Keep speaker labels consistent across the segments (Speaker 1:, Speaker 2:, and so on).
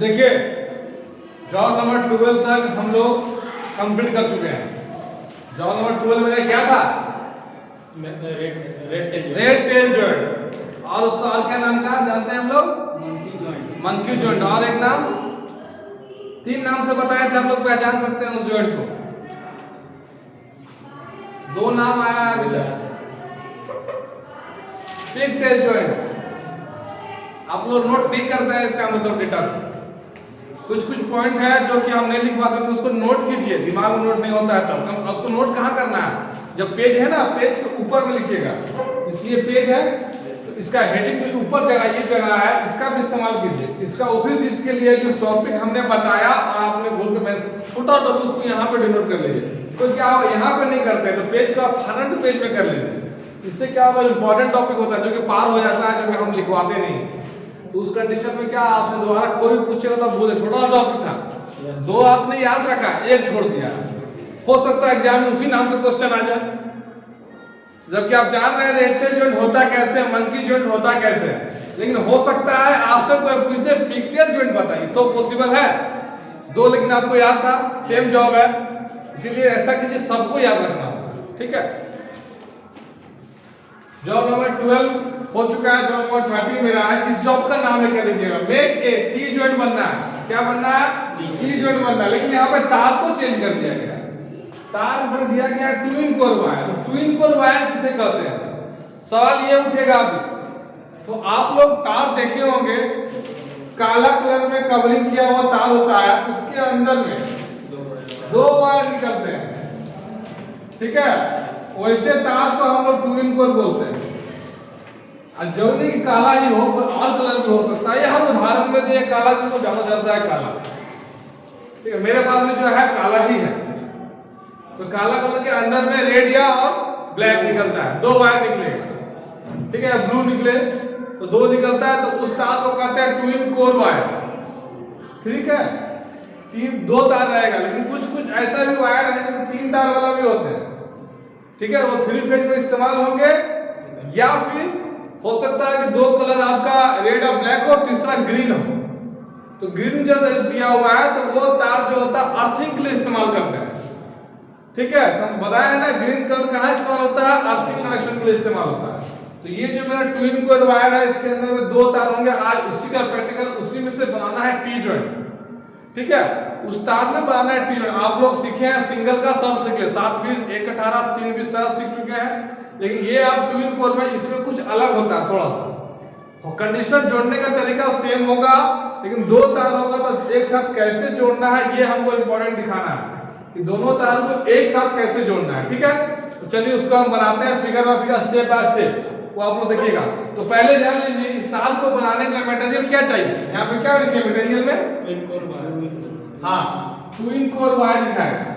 Speaker 1: देखिए job number 12 तक हम लोग कंप्लीट कर चुके हैं। जॉब नंबर 12 में क्या था? रेड टेल जॉइंट, और उसका और क्या नाम था जानते हैं हम लोग? Monkey joint. और एक नाम, 3 नाम से बताए थे हम लोग, पहचान सकते हैं उस जॉइंट को। 2 नाम आया है अभी तक। पिग टेल जॉइंट, आप लोग नोट नहीं करते हैं, इसका मतलब डेटा कुछ पॉइंट है जो कि हम नहीं लिख पाते, तो उसको नोट कीजिए। दिमाग में नोट नहीं होता है तब तो उसको नोट कहाँ करना है? जब पेज है ना, पेज के ऊपर में लिखिएगा। इसलिए पेज है तो इसका हेडिंग भी ऊपर जगह, ये जगह है, इसका भी इस्तेमाल कीजिए। इसका उसी चीज के लिए जो टॉपिक हमने बताया और आपने भूल के, मैं छोटा टॉपिक उसको यहाँ पे डिनोट कर लीजिए। तो क्या होगा, यहाँ पे नहीं करते तो पेज को आप फ्रंट पेज में कर लीजिए। इससे क्या होगा, इंपॉर्टेंट टॉपिक होता है जो कि पार हो जाता है, जो कि हम लिखवाते नहीं। तो उस कंडीशन में क्या आपसे दोबारा कोई भी पूछेगा तो भूले, छोटा सा टॉपिक था, 2 आपने याद रखा, 1 छोड़ दिया। हो सकता है एग्जाम में उसी नाम से क्वेश्चन आ जाए, जबकि आप जान रहे हैं रेड टेल जॉइंट होता कैसे, मंकी जॉइंट होता कैसे। लेकिन हो सकता है आपसे कोई पूछते पिग टेल जॉइंट बताइए, तो पॉसिबल है 2, लेकिन आपको याद था, सेम जॉब है, इसीलिए ऐसा कीजिए, सबको याद रखना, ठीक है। जॉब नंबर 12 हो चुका है, जॉब नंबर 13 मेरा है। इस जॉब का नाम है, क्या लीजिएगा, मेक ए टी जॉइंट बनना है। क्या बनना है? टी जॉइंट बनना है। लेकिन यहाँ पे तार को चेंज कर दिया गया, तार इसमें दिया गया ट्विन कोर वायर। तो ट्विन कोर वायर किसे कहते हैं, सवाल ये उठेगा अभी। तो आप लोग तार देखे होंगे, काला कलर में कवरिंग किया हुआ तार होता है, उसके अंदर में 2 वायर निकलते हैं, ठीक है। वैसे तार को हम लोग ट्विन कोर बोलते हैं। जौनी की काला ही हो, और कलर भी हो सकता है। ये हम उदाहरण में दिए काला, जिसको ज्यादा चलता है काला, ठीक है। मेरे पास में जो है काला ही है, तो काला कलर के अंदर में रेड या और ब्लैक निकलता है, 2 वायर निकलेगा, ठीक है। ब्लू निकले तो 2 निकलता है, तो उस तार को कहते हैं ट्विन कोर वायर, ठीक है। 2 तार रहेगा, लेकिन कुछ ऐसा भी वायर है जो 3 तार वाला भी होते हैं, ठीक है। वो 3 फेज में इस्तेमाल होंगे, या फिर हो सकता है कि 2 कलर आपका रेड और ब्लैक हो, तीसरा ग्रीन हो। तो ग्रीन जब दिया हुआ है तो वो तार जो होता है अर्थिंग के लिए इस्तेमाल करते हैं, ठीक है। हम बताया है ना, ग्रीन कलर कहाँ इस्तेमाल होता है, अर्थिंग कनेक्शन के लिए इस्तेमाल होता है। तो ये जो मेरा ट्विन कोर वायर है, इसके अंदर में 2 तार होंगे। आज उसी का प्रैक्टिकल, उसी में से बनाना है टी जॉइंट, ठीक है। उस तार में बनाना है टी जॉइंट। आप लोग सीखे हैं सिंगल का, सब सीख ले, 7 20 1 18 3 20 सारा सीख चुके हैं। लेकिन ये आप ट्विन कोर में, इसमें कुछ अलग होता है थोड़ा सा, और कंडीशन जोड़ने का तरीका सेम होगा, लेकिन 2 तार होगा तो एक साथ कैसे जोड़ना है ये हमको इंपॉर्टेंट दिखाना है, कि दोनों तार को एक साथ कैसे जोड़ना है, ठीक है। तो चलिए उसको हम बनाते हैं figure by figure, step by step, वो आप लोग देखिएगा। तो पहले जान लीजिए इस तार को बनाने का मटेरियल क्या चाहिए। यहाँ पे क्या लिखिए मटेरियल में, ट्विन कोर वायर। हाँ, ट्विन कोर वायर लिखा है।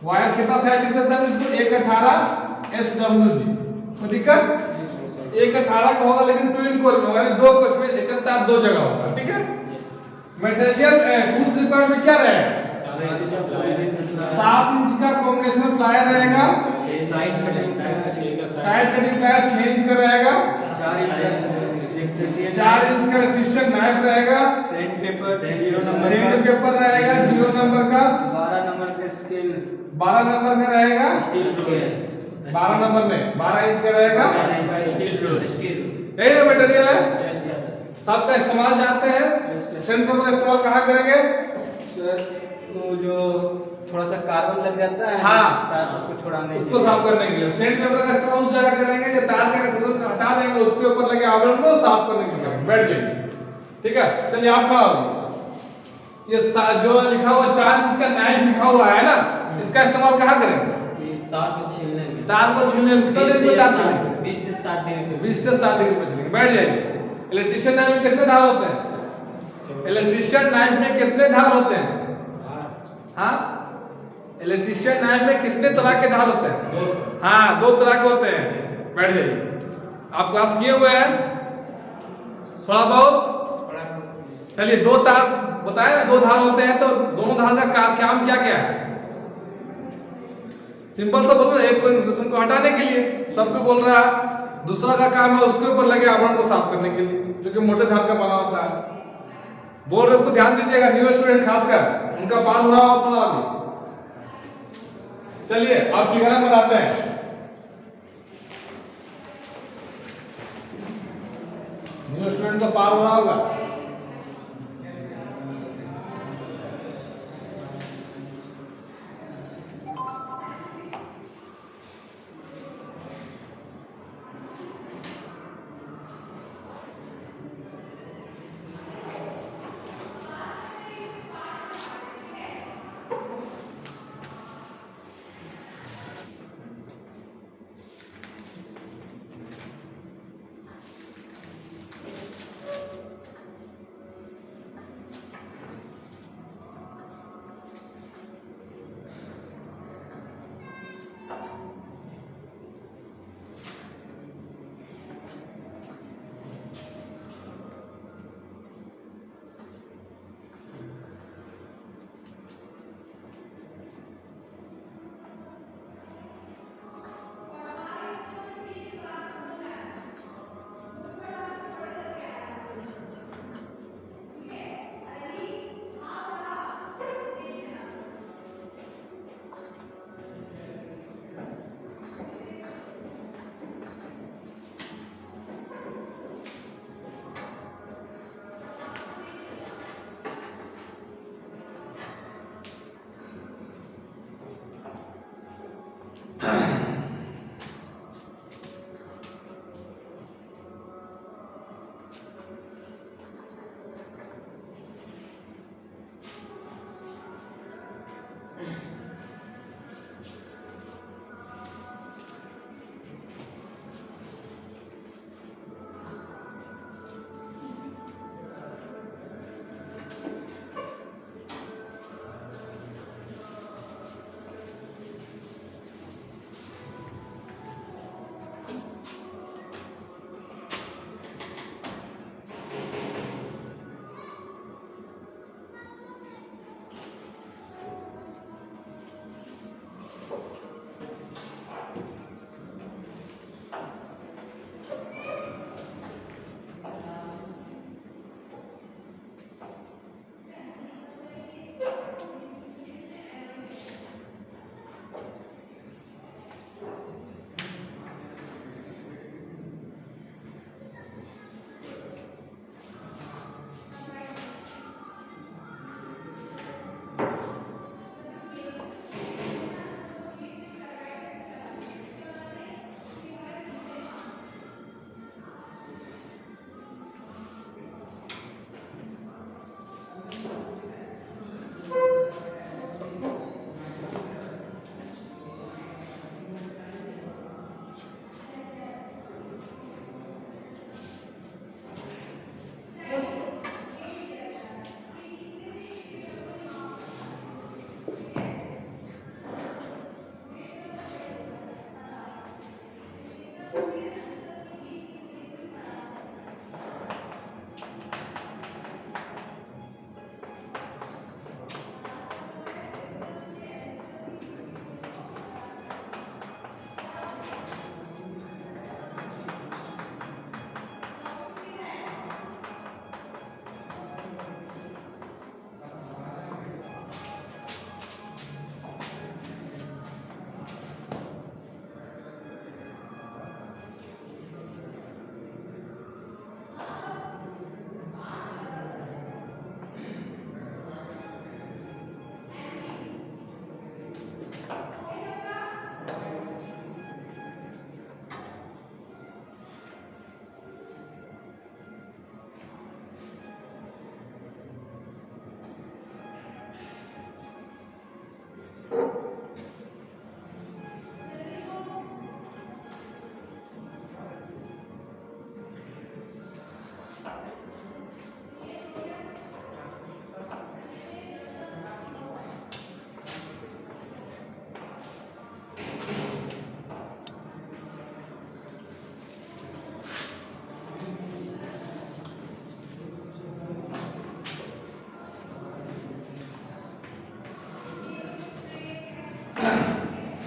Speaker 1: वायर कितना साइज लिख देते हैं इसको, 118 SWG। कोई दिक्कत? 118 का होगा, लेकिन ट्विन कोर में होगा, 2 को इसमें 1 तार 2 जगह होगा, ठीक है। मटेरियल टूल्स रिक्वायर्ड में क्या रहेगा, 7 इंच का कॉम्बिनेशन प्लायर रहेगा, साइड कटिंग प्लायर 6 इंच का रहेगा, 4 इंच का इलेक्ट्रीशियन नाइफ रहेगा, सैंड पेपर रहेगा 0 नंबर का, 12 नंबर का रहेगा, 12 नंबर में 12 इंच का रहेगा, यही मटेरियल है। सबका इस्तेमाल जानते हैं। सैंड पेपर का इस्तेमाल कहाँ करेंगे
Speaker 2: सर, वो जो थोड़ा सा कार्बन लग जाता है,
Speaker 1: हाँ,
Speaker 2: तार उसको छुड़ाने,
Speaker 1: उसको साफ करने के लिए सैंड पेपर का इस्तेमाल उस जगह करेंगे जो तार के हटा देंगे, उसके ऊपर लगे आवरण को साफ करने के लिए बैठ जाएंगे, ठीक है। चलिए आप खड़ा हो, ये जो लिखा हुआ 4 इंच का नाइफ लिखा हुआ है ना, इसका इस्तेमाल कहाँ करेंगे,
Speaker 2: तार को छीलने में।
Speaker 1: तार को छीलने में कितना देर में तार छीलेंगे,
Speaker 2: 20 से 60 डिग्री
Speaker 1: 20 से 60 डिग्री पे छीलेंगे, बैठ जाएंगे। इलेक्ट्रीशियन नाइफ में कितने धार होते हैं, इलेक्ट्रीशियन नाइफ में कितने धार होते हैं, हाँ, इलेक्ट्रीशियन नाइफ में कितने तरह के धार होते हैं, हाँ 2 तरह के होते हैं, बैठ जाइए। आप क्लास किए हुए हैं थोड़ा बहुत, चलिए 2 तार बताया ना, 2 धार होते हैं, तो दोनों धार का काम क्या क्या है, सिंपल सा बोलो, एक को को हटाने के लिए, सबको बोल रहा है दूसरा का काम है उसके ऊपर लगे आवरण को साफ करने के लिए, जो कि मोटे धार का बना होता है। बोल रहे उसको ध्यान दीजिएगा, न्यू स्टूडेंट खासकर उनका पार हो रहा हो थोड़ा अभी। चलिए अब फिगर बनाते हैं। न्यू स्टूडेंट का पार हो रहा होगा।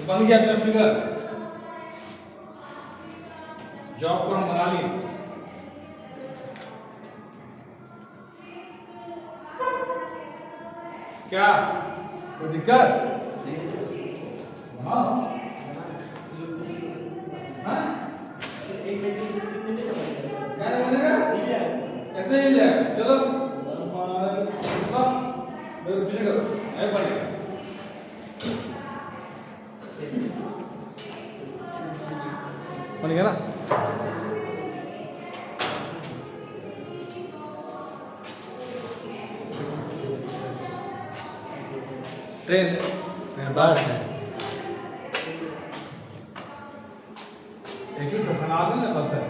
Speaker 1: बन गया अपना फिगर। जॉब को हम बना लिए। क्या कोई दिक्कत? हाँ हाँ क्या नहीं बनेगा? कैसे हिल जाएगा? चलो पीछे करो, बनेगा। बन गया ना? ट्रेन बस है, एक ही तो खराब है ना, बस है।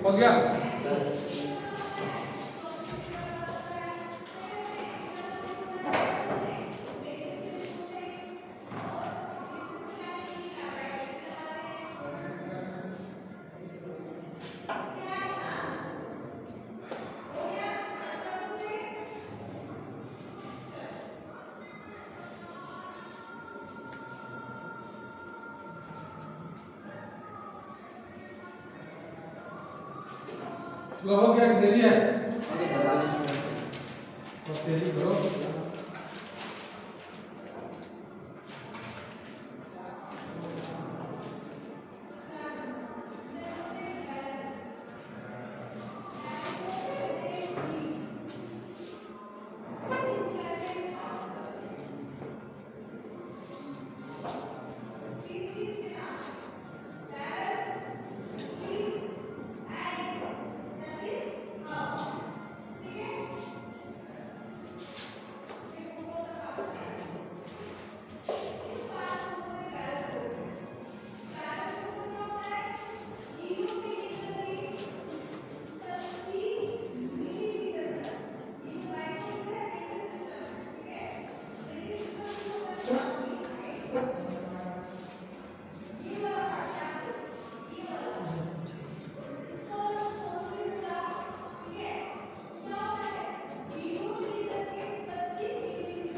Speaker 1: हो गया? स्लो हो गया कि तेजी है? तो तेजी करो।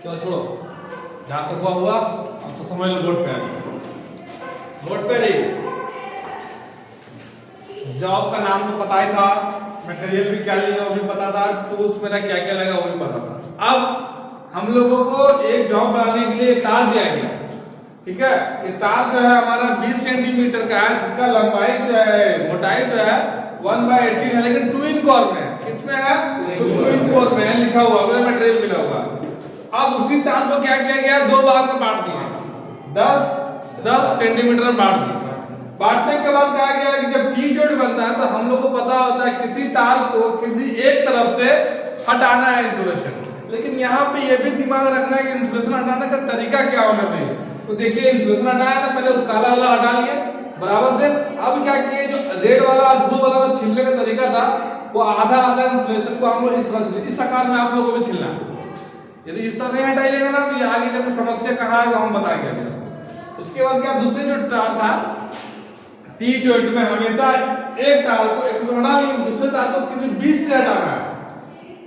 Speaker 1: चलो छोड़ो, जहां तक हुआ अब तो समझ लो बोर्ड पे आ बोर्ड पे रही। जॉब का नाम तो पता ही था, मटेरियल भी क्या लिया वो भी पता था, टूल्स मेरा क्या क्या लगा वो भी पता था। अब हम लोगों को एक जॉब बनाने के लिए तार दिया गया, ठीक है। ये तार जो है हमारा 20 सेंटीमीटर का है, जिसका लंबाई जो है मोटाई जो है 1/18 है, लेकिन ट्विन कोर में। किसमें है? ट्विन कोर में है, लिखा हुआ है, मटेरियल मिला हुआ। अब उसी तार को क्या किया गया, दो भाग में बांट दिया, 10 सेंटीमीटर में बांट दिया। बांटने के बाद कहा गया कि जब टी जॉइंट बनता है तो हम लोग को पता होता है किसी तार को किसी एक तरफ से हटाना है इंसुलेशन, लेकिन यहाँ पे ये भी दिमाग रखना है कि इंसुलेशन हटाने का तरीका क्या होना चाहिए। तो देखिए इंसुलेशन हटाया ना, पहले काला वाला हटा लिया बराबर से। अब क्या किए, जो रेड वाला और ब्लू वाला छीलने का तरीका था वो आधा आधा इंसुलेशन को हम लोग इस तरह से, इस आकार में आप लोगों को भी छीलना है। यदि इस तरह नहीं हटाइएगा ना तो ये आगे जाकर समस्या कहाँ है वो हम बताएंगे अभी। उसके बाद क्या, दूसरे जो तार था टी जॉइंट में हमेशा एक तार को एक तो हटा लेंगे, दूसरे तार को किसी बीच से हटाना है।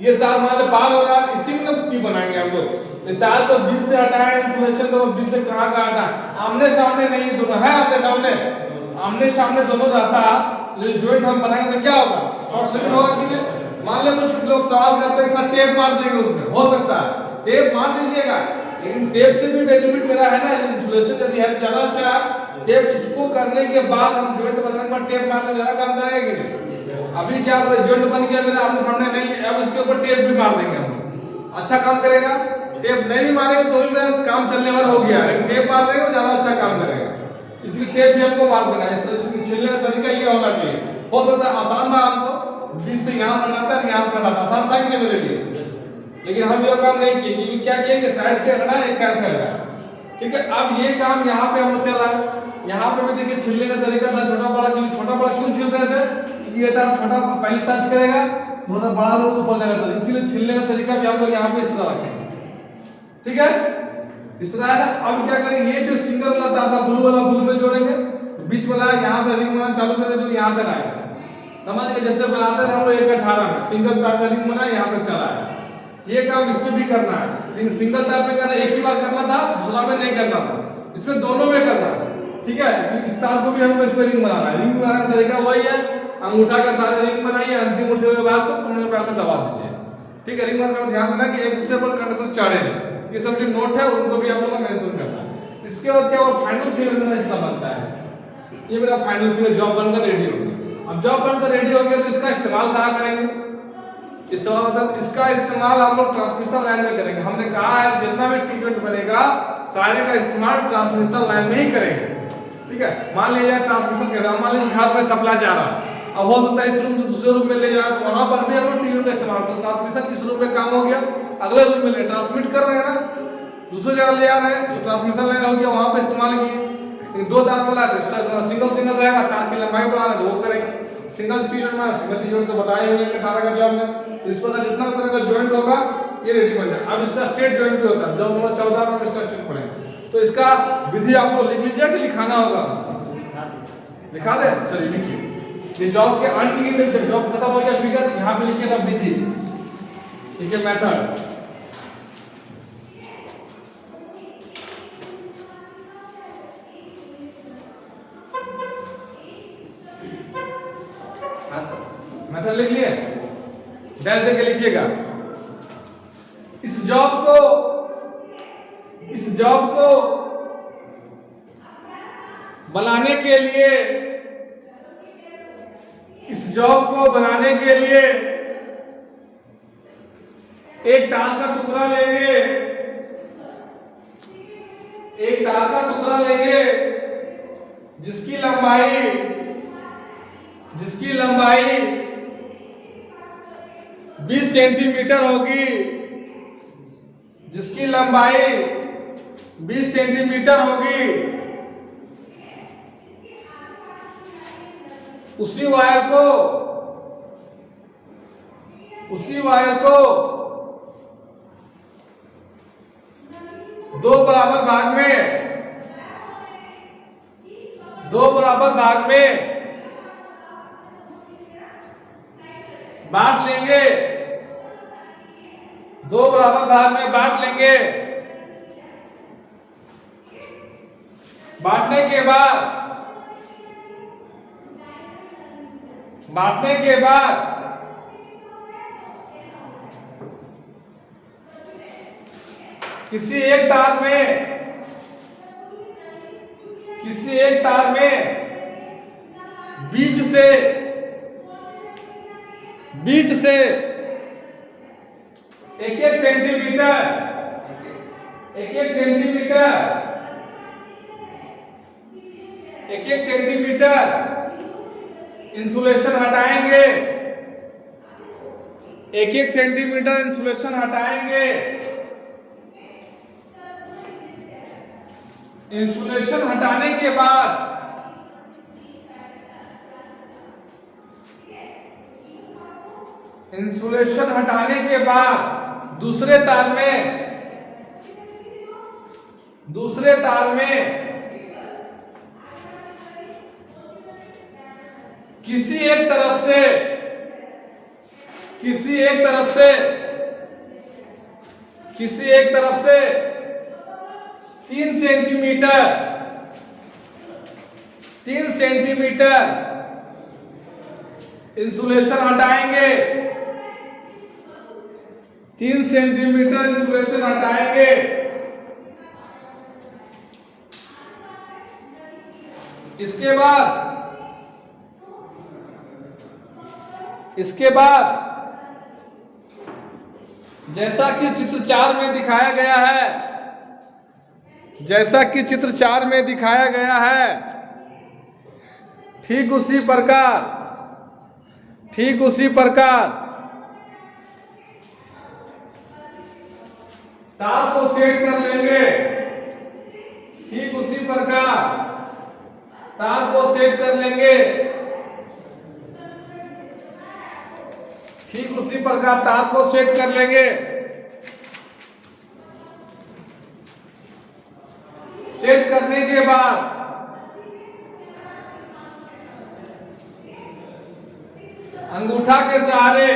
Speaker 1: ये तार मान लो पार होगा, इसी में टी बनाएंगे हम लोग। ये तार को बीच से हटाए इंसुलेशन, तो बीच से कहाँ का हटा, आमने सामने नहीं, दोनों है आमने सामने दोनों रहता तो जॉइंट हम बनाएंगे तो क्या होगा, शॉर्ट सर्किट होगा कि नहीं। मान लो कुछ लोग सवाल करते हैं सर टेप मार देंगे उसमें, हो सकता है टेप मार दीजिएगा, लेकिन टेप से भी बेनिफिट मेरा है ना, इंसुलेशन यदि है ज्यादा अच्छा। टेप इसको करने के बाद हम जॉइंट बनाने के बाद टेप मारने ज्यादा काम करेगा कि नहीं। अभी क्या बोले जॉइंट बन गया मेरा आपके सामने नहीं, अब इसके ऊपर टेप भी मार देंगे हम, अच्छा काम करेगा। टेप नहीं मारेंगे तो भी मेरा काम चलने वाला हो गया, लेकिन टेप मार देंगे ज्यादा अच्छा काम करेगा, इसलिए टेप भी हमको मार देना। इस तरह से छीलने का तरीका ये होना चाहिए। हो सकता है आसान था, हमको बीच से यहाँ से हटाता है यहाँ से हटाता, आसान था कि नहीं मेरे लिए, लेकिन हम ये काम नहीं किए, क्योंकि क्या किए कि साइड से हटाना एक साइड से हटाना, ठीक है। अब ये काम यहाँ पे हम चला, यहाँ पे भी देखिए छीलने का तरीका था छोटा बड़ा, क्योंकि छोटा बड़ा क्यों छील रहे थे, क्योंकि ये तार छोटा पहले टच करेगा थोड़ा बड़ा तो ऊपर जाएगा, इसीलिए छीलने का तरीका भी हम लोग यहाँ पे इस तरह रखेंगे, ठीक है, इस तरह है ना। अब क्या करेंगे, ये जो सिंगल वाला तार था ब्लू वाला ब्लू में जोड़ेंगे, बीच वाला यहाँ से रिंग बनाना चालू करेंगे जो यहाँ तक आएगा। समझ गए, जैसे बनाते थे हम लोग 1/18 में सिंगल तार का रिंग बना यहाँ तक चला है। ये काम इसमें भी करना है। सिंगल तार में करना एक ही बार करना था, दूसरा में नहीं करना था, इसमें दोनों में करना है। ठीक है, तो इस तार को भी हमको इस पर रिंग बनाना है। रिंग बनाने का तरीका वही है, अंगूठा के सारे रिंग बनाइए, अंतिम उठे हुए भाग को कुंडली पर ऐसे दबा दीजिए। ठीक है, रिंग बनाने में ध्यान देना कि एक दूसरे पर कंडक्टर चढ़े। ये सब जो नोट है उनको भी आप लोगों को मेंशन करना है। इसके बाद क्या हुआ, फाइनल फिगर मेरा इसका बनता है। ये मेरा फाइनल फिगर जॉब बनकर रेडी हो गया। अब जॉब बनकर रेडी हो गया तो इसका इस्तेमाल कहाँ करेंगे, इसका इस्तेमाल हम लोग ट्रांसमिशन लाइन में करेंगे। हमने कहा है जितना भी टी जॉइंट बनेगा सारे का इस्तेमाल ट्रांसमिशन लाइन में ही करेंगे। ठीक है, मान लीजिए ट्रांसमिशन के मान लीजिए घर में सप्लाई जा रहा, अब हो सकता है इस रूम से दूसरे रूम में ले जाए, तो वहां पर भी हम लोग टी जॉइंट का इस्तेमाल, तो ट्रांसमिशन इस रूम में काम हो गया, अगले रूम में ले ट्रांसमिट कर रहे हैं ना, दूसरे जगह ले आ रहे हैं, तो ट्रांसमिशन लाइन हो गया, वहां पे इस्तेमाल किए। दो तार वाला है तो सिंगल रहेगा, तार की लंबाई बढ़ाना तो वो करेंगे। सिंगल टी जॉइंट में सिंगल टी जॉइंट तो बताए हुए 18 का जॉब में, इस प्रकार जितना तरह का जॉइंट होगा ये रेडी बन जाए। अब इसका स्ट्रेट जॉइंट भी होता है, जब नंबर 14 में इसका स्ट्रेट पड़ेगा, तो इसका विधि आपको लिख लीजिए कि लिखाना होगा, लिखा दे। चलिए लिखिए, ये जॉब के अंत की जब जॉब खत्म हो गया फिगर यहाँ पे लिखिए तब विधि, ठीक है, मेथड। मेथड लिख लिए, डैश देके लिखिएगा। इस जॉब को बनाने के लिए, इस जॉब को बनाने के लिए एक तार का टुकड़ा लेंगे, एक तार का टुकड़ा लेंगे जिसकी लंबाई 20 सेंटीमीटर होगी, जिसकी लंबाई 20 सेंटीमीटर होगी। उसी वायर को दो बराबर भाग में बांट लेंगे, दो बराबर भाग में बांट लेंगे। बांटने के बाद किसी एक तार में बीच से 1-1 सेंटीमीटर इंसुलेशन हटाएंगे, 1-1 सेंटीमीटर इंसुलेशन हटाएंगे। इंसुलेशन हटाने के बाद दूसरे तार में किसी एक तरफ से 3 सेंटीमीटर इंसुलेशन हटाएंगे, 3 सेंटीमीटर इंसुलेशन हटाएंगे। इसके बाद जैसा कि चित्र 4 में दिखाया गया है, ठीक उसी प्रकार तार को सेट कर लेंगे, ठीक उसी प्रकार तार को सेट कर लेंगे, ठीक उसी प्रकार तार को सेट कर लेंगे। सेट करने के बाद अंगूठा के सहारे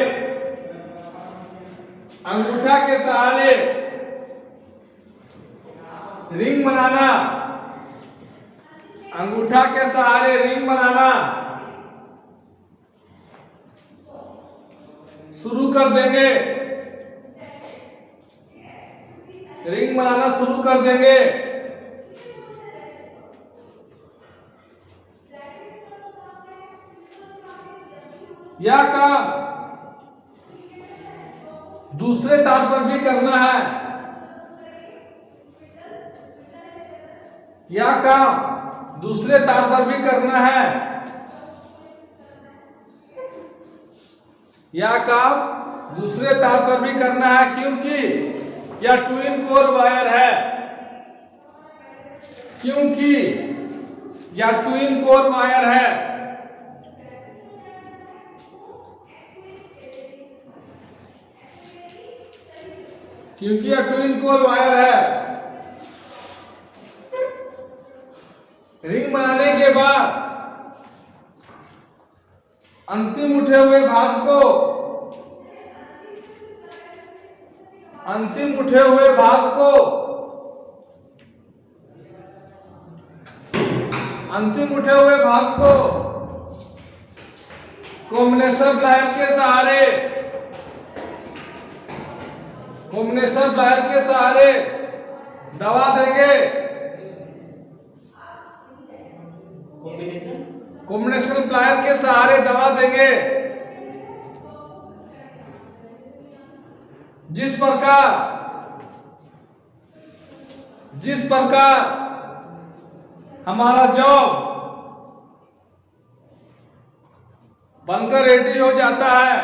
Speaker 1: रिंग बनाना, अंगूठा के सहारे रिंग बनाना शुरू कर देंगे, रिंग बनाना शुरू कर देंगे। यह काम दूसरे तार पर भी करना है, यह काम दूसरे तार पर भी करना है, यह काम दूसरे तार पर भी करना है, क्योंकि यह ट्विन कोर वायर है, क्योंकि यह ट्विन कोर वायर है। क्योंकि यह ट्विन कोर वायर है। रिंग बनाने के बाद अंतिम उठे हुए भाग को कॉम्बिनेशन प्लायर के सहारे दबा देंगे। कॉम्बिनेशन प्लायर के सहारे दबा देंगे। जिस प्रकार हमारा जॉब बनकर रेडी हो जाता है,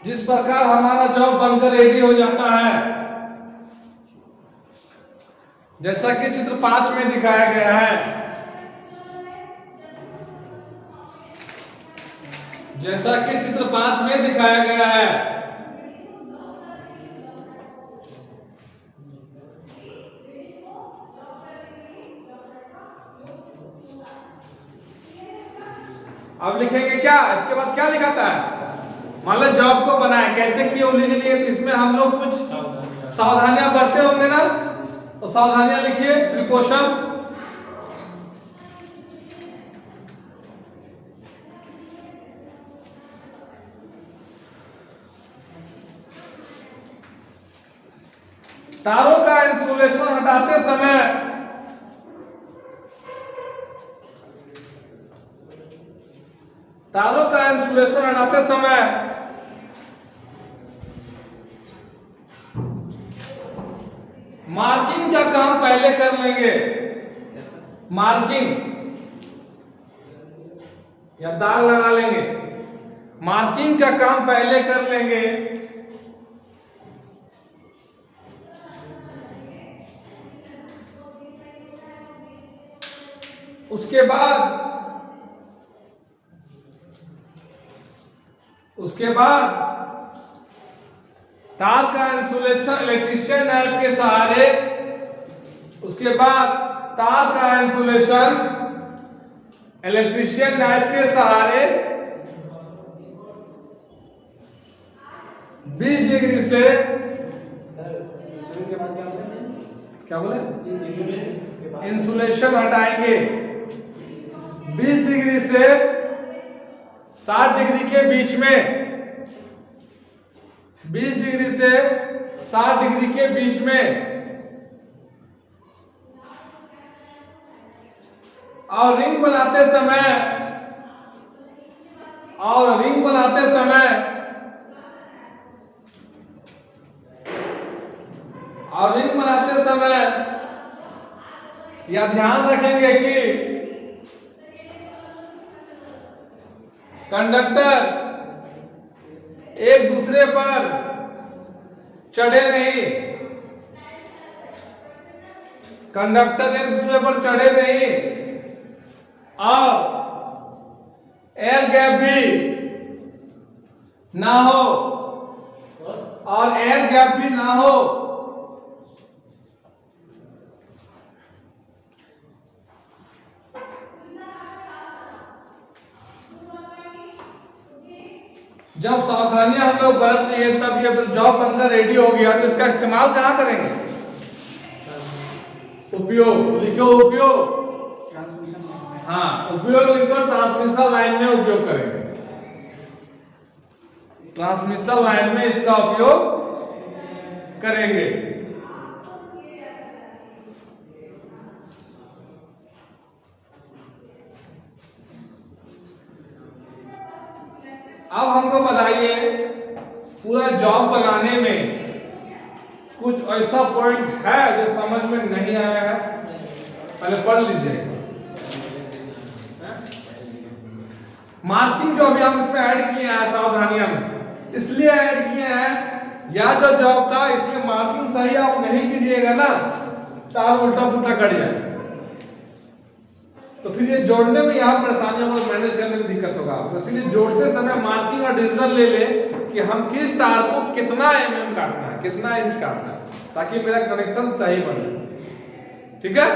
Speaker 1: जिस प्रकार हमारा जॉब बनकर रेडी हो जाता है, जैसा कि चित्र 5 में दिखाया गया है, जैसा कि चित्र 5 में दिखाया गया है। अब लिखेंगे क्या, इसके बाद क्या लिखाता है, मान लो जॉब को बनाए कैसे किए लीजिए, तो इसमें हम लोग कुछ सावधानियां बरते होंगे ना, तो सावधानियां लिखिए, प्रिकॉशन। तारों का इंसुलेशन हटाते समय मार्किंग का काम पहले कर लेंगे। मार्किंग या दाग लगा लेंगे, मार्किंग का काम पहले कर लेंगे। उसके बाद तार का इंसुलेशन इलेक्ट्रीशियन नाइफ के सहारे, इलेक्ट्रीशियन नाइफ के सहारे 20 डिग्री से, क्या बोले, इंसुलेशन हटाएंगे 20 डिग्री से 60 डिग्री के बीच में, 20 डिग्री से 60 डिग्री के बीच में। और रिंग बनाते समय यह ध्यान रखेंगे कि कंडक्टर एक दूसरे पर चढ़े नहीं, और एयर गैप भी ना हो। और एयर गैप भी ना हो। जब सावधानियां हम लोग बरत लिए तब ये जॉब बनकर रेडी हो गया, तो इसका इस्तेमाल कहाँ करेंगे? उपयोग लिखो, उपयोग। हाँ, उपयोग लिखो, ट्रांसमिशन लाइन में उपयोग करेंगे। ट्रांसमिशन लाइन में इसका उपयोग करेंगे। अब हमको बताइए, पूरा जॉब बनाने में कुछ ऐसा पॉइंट है जो समझ में नहीं आया है? पहले पढ़ लीजिए। मार्किंग जो अभी हम इसमें ऐड किए हैं सावधानियां में, इसलिए ऐड किए हैं, या जो जॉब था इसमें मार्किंग सही आप नहीं कीजिएगा ना, चार उल्टा पुल्टा कट जाए, तो फिर ये जोड़ने में यहाँ परेशानियों को मैनेज करने में दिक्कत होगा आपको। इसलिए जोड़ते समय मार्किंग और डिवीजन ले ले कि हम किस तार को कितना mm काटना है, कितना इंच काटना है, ताकि मेरा कनेक्शन सही बने। ठीक है,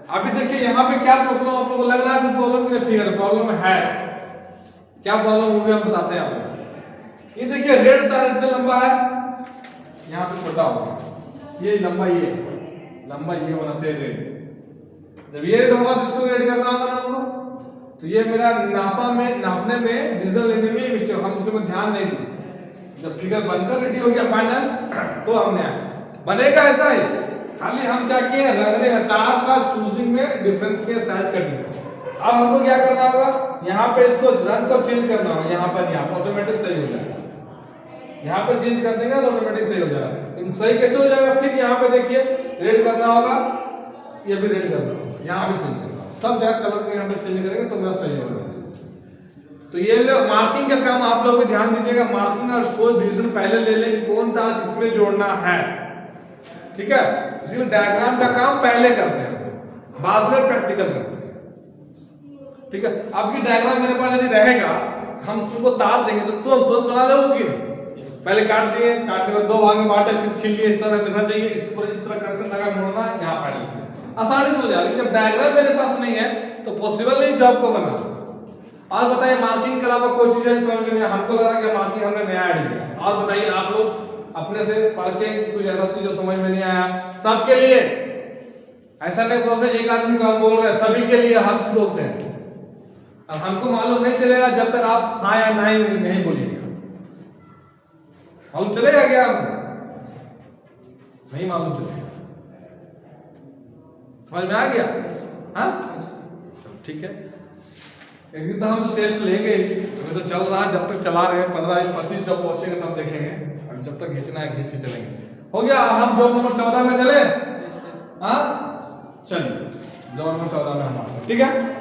Speaker 1: अभी देखिए यहाँ पे क्या प्रॉब्लम आप लोगों को लग रहा है? प्रॉब्लम फिगर प्रॉब्लम है, क्या प्रॉब्लम होगी हम बताते हैं आपको। ये देखिए रेड तार इतना लंबा है, यहाँ पे छोटा होगा, ये लंबा, ये लंबा ये होना चाहिए रेड। जब ये रेड होगा तो इसको रेड करना होगा ना हमको, तो ये मेरा नापने में डिवीजन लेने में मिस्टेक, हम इसमें ध्यान नहीं दिए। जब फिगर बनकर रेडी हो गया फाइनल, तो हमने बनेगा ऐसा ही, खाली हम क्या किए, रंगने में तार का चूजिंग में डिफरेंट के साइज कर दिया। अब हमको क्या करना होगा, यहाँ पे इसको रंग को चेंज करना होगा, यहाँ पर ऑटोमेटिक सही हो जाएगा। यहाँ पर चेंज कर देंगे तो ऑटोमेटिक सही हो जाएगा। लेकिन सही कैसे हो जाएगा? फिर यहाँ पे देखिए रेड करना होगा, ये भी रेड करना होगा, यहाँ भी चेंज करना होगा, सब जगह कलर को यहाँ पे चेंज करेंगे तो मेरा सही होगा। तो ये मार्किंग का काम आप लोग ध्यान दीजिएगा। मार्किंग और सोर्स डिवीजन पहले ले लें कि कौन तार किसमें जोड़ना है। ठीक है, इसलिए डायग्राम का काम पहले करते हैं, बाद में प्रैक्टिकल करते हैं। ठीक है, आपकी डायग्राम मेरे पास यदि रहेगा, हम तुमको तार देंगे तो तुरंत बना लोगे। पहले काट दिए, काटने के बाद दो भाग में बांटे, फिर छील लिए, इस तरह मिलना चाहिए, इस तरह कनेक्शन लगा मोड़ना, यहाँ फाइनल किया, आसानी से हो जाएगा। लेकिन जब डायग्राम मेरे पास नहीं है तो पॉसिबल नहीं जॉब को बनाना। और बताइए मार्किंग के अलावा कोई चीज समझ में नहीं, हमको लग रहा है कि मार्किंग हमने नया ऐड किया। और बताइए आप लोग अपने से पढ़ के कुछ ऐसा चीज जो समझ में नहीं आया, सबके लिए ऐसा नहीं प्रोसेस एक आदमी को हम बोल रहे हैं, सभी के लिए हर चीज बोलते हैं। अब हमको मालूम नहीं चलेगा जब तक आप हाँ या नहीं बोलिएगा। मालूम चलेगा क्या आपको? नहीं मालूम चलेगा। समझ में आ गया? हाँ, ठीक है। एक दिन तो हम तो टेस्ट लेंगे, अभी तो चल रहा है, जब तक चला रहे हैं 15-20-25 जब पहुंचेंगे तब देखेंगे। अभी जब तक खींचना है खींच के चलेंगे। हो गया, हम जॉब नंबर 14 में चले। हाँ चलिए, जॉब नंबर 14 में हम आते हैं। ठीक है।